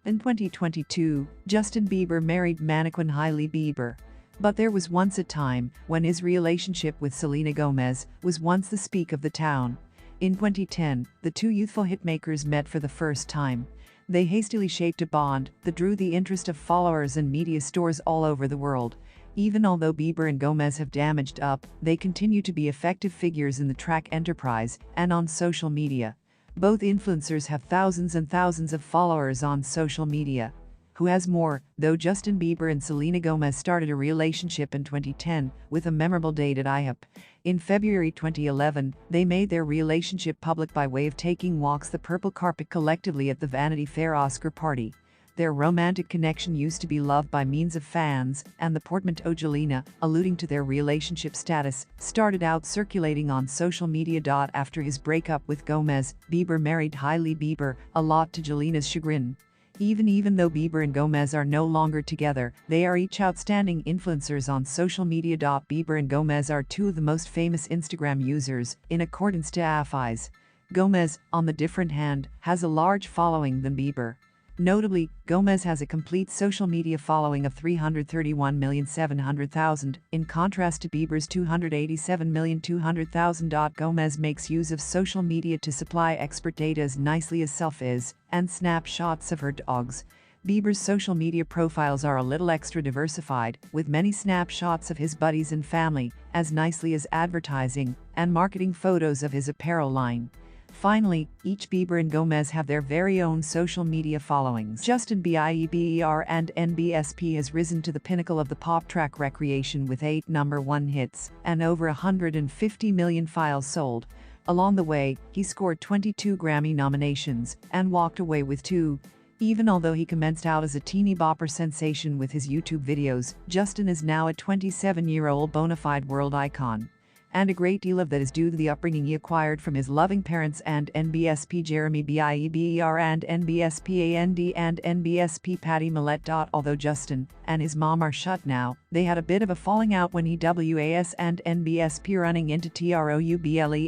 In 2022, Justin Bieber married mannequin Hailey Bieber. But there was once a time when his relationship with Selena Gomez was once the speak of the town. In 2010, the two youthful hitmakers met for the first time. They hastily shaped a bond that drew the interest of followers and media stores all over the world. Even although Bieber and Gomez have damaged up, they continue to be effective figures in the track enterprise and on social media. Both influencers have thousands and thousands of followers on social media. Who has more, though? Justin Bieber and Selena Gomez started a relationship in 2010 with a memorable date at IHOP. In February 2011, they made their relationship public by way of taking walks the purple carpet collectively at the Vanity Fair Oscar party. Their romantic connection used to be loved by millions of fans, and the portmanteau Jelena, alluding to their relationship status, started out circulating on social media. After his breakup with Gomez, Bieber married Hailey Bieber, a lot to Jelena's chagrin. Even though Bieber and Gomez are no longer together, they are each outstanding influencers on social media. Bieber and Gomez are two of the most famous Instagram users, in accordance to AFIs. Gomez, on the different hand, has a large following than Bieber. Notably, Gomez has a complete social media following of 331,700,000, in contrast to Bieber's 287,200,000. Gomez makes use of social media to supply expert data as nicely as selfies and snapshots of her dogs. Bieber's social media profiles are a little extra diversified, with many snapshots of his buddies and family, as nicely as advertising and marketing photos of his apparel line. Finally, each Bieber and Gomez have their very own social media followings. Justin Bieber and NBSP has risen to the pinnacle of the pop track recreation with 8 #1 hits and over 150 million files sold. Along the way, he scored 22 Grammy nominations and walked away with 2. Even although he commenced out as a teeny bopper sensation with his YouTube videos, Justin is now a 27-year-old bona fide world icon. And a great deal of that is due to the upbringing he acquired from his loving parents and NBSP Jeremy Bieber and NBSP and NBSP Patty Millett. Although Justin and his mom are shut now, they had a bit of a falling out when he was and NBSP running into trouble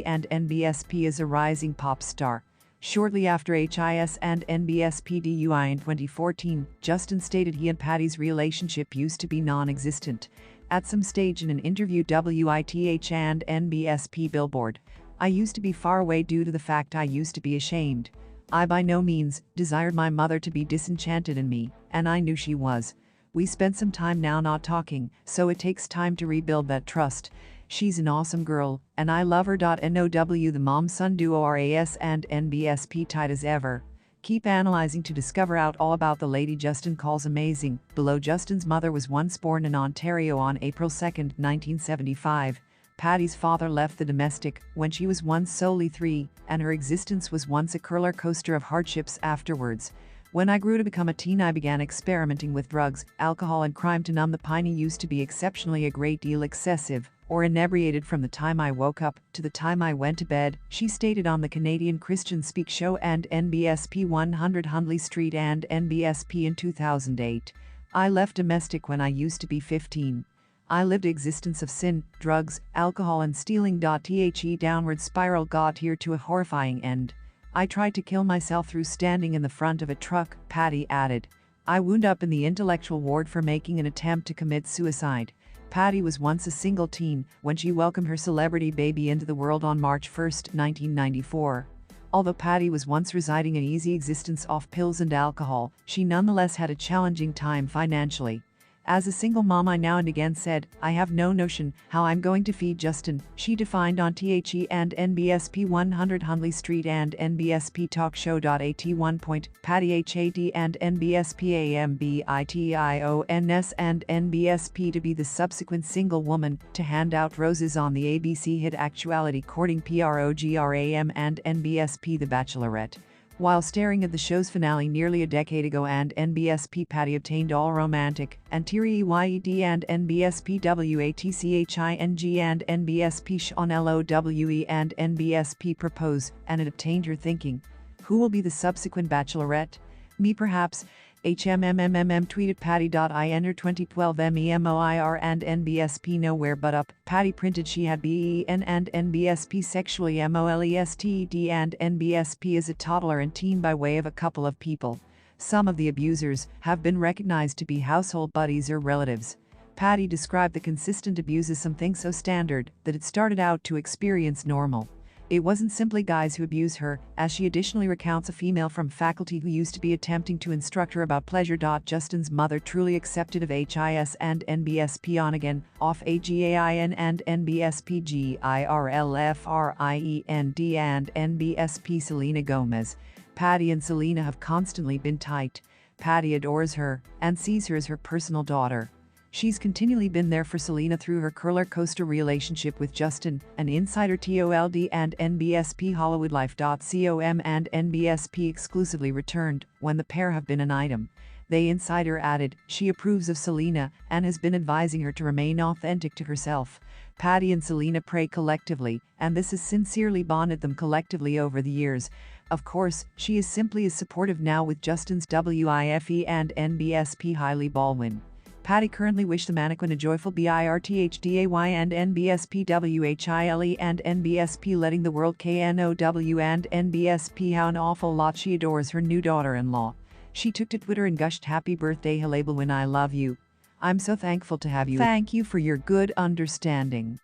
and NBSP is a rising pop star. Shortly after HIS and NBSP DUI in 2014, Justin stated he and Patty's relationship used to be non-existent. At some stage in an interview WITH and NBSP Billboard, "I used to be far away due to the fact I used to be ashamed. I by no means desired my mother to be disenchanted in me, and I knew she was. We spent some time now not talking, so it takes time to rebuild that trust. She's an awesome girl, and I love her." NOW the mom-son duo RAS and NBSP tight as ever. Keep analyzing to discover out all about the lady Justin calls amazing. Below, Justin's mother was once born in Ontario on April 2, 1975. Patty's father left the domestic when she was once solely 3, and her existence was once a roller coaster of hardships afterwards. "When I grew to become a teen, I began experimenting with drugs, alcohol and crime to numb the pain. I used to be exceptionally a great deal excessive or inebriated from the time I woke up to the time I went to bed," she stated on the Canadian Christian Speak Show and NBSP 100 Hundley Street and NBSP in 2008. "I left domestic when I used to be 15. I lived existence of sin, drugs, alcohol and stealing. The downward spiral got here to a horrifying end. I tried to kill myself through standing in the front of a truck," Patty added. "I wound up in the intellectual ward for making an attempt to commit suicide." Patty was once a single teen when she welcomed her celebrity baby into the world on March 1, 1994. Although Patty was once residing an easy existence off pills and alcohol, she nonetheless had a challenging time financially. "As a single mom, I now and again said, I have no notion how I'm going to feed Justin," she defined on THE and NBSP 100 Hundley Street and NBSP Talk Show. At one point, Patty HAD and NBSP AMBITIONS and NBSP to be the subsequent single woman to hand out roses on the ABC hit Actuality Courting PROGRAM and NBSP The Bachelorette. While staring at the show's finale nearly a decade ago, and NBSP Patty obtained all romantic and teary EYED and NBSP WATCHING and NBSP Sean LOWE and NBSP propose, and it obtained her thinking, "Who will be the subsequent bachelorette? Me perhaps?" tweeted Patty. "I enter 2012 MEMOIR and NBSP nowhere but up." Patty printed she had BEN and NBSP sexually MOLESTED and NBSP as a toddler and teen by way of a couple of people. Some of the abusers have been recognized to be household buddies or relatives. Patty described the consistent abuse as something so standard that it started out to experience normal. It wasn't simply guys who abuse her, as she additionally recounts a female from faculty who used to be attempting to instruct her about pleasure. Justin's mother truly accepted of HIS and NBSP on again, off AGAIN and NBSP GIRLFRIEND and NBSP Selena Gomez. Patty and Selena have constantly been tight. Patty adores her and sees her as her personal daughter. She's continually been there for Selena through her roller coaster relationship with Justin, an insider told and NBSP HollywoodLife.com and NBSP exclusively returned when the pair have been an item. The insider added, she approves of Selena and has been advising her to remain authentic to herself. Patty and Selena pray collectively, and this has sincerely bonded them collectively over the years. Of course, she is simply as supportive now with Justin's WIFE and NBSP Hailey Baldwin. Patty currently wished the mannequin a joyful birthday and NBSP WHILE and NBSP letting the world KNOW and NBSP how an awful lot she adores her new daughter-in-law. She took to Twitter and gushed, happy birthday Hailey Baldwin, I love you. I'm so thankful to have you. Thank you for your good understanding.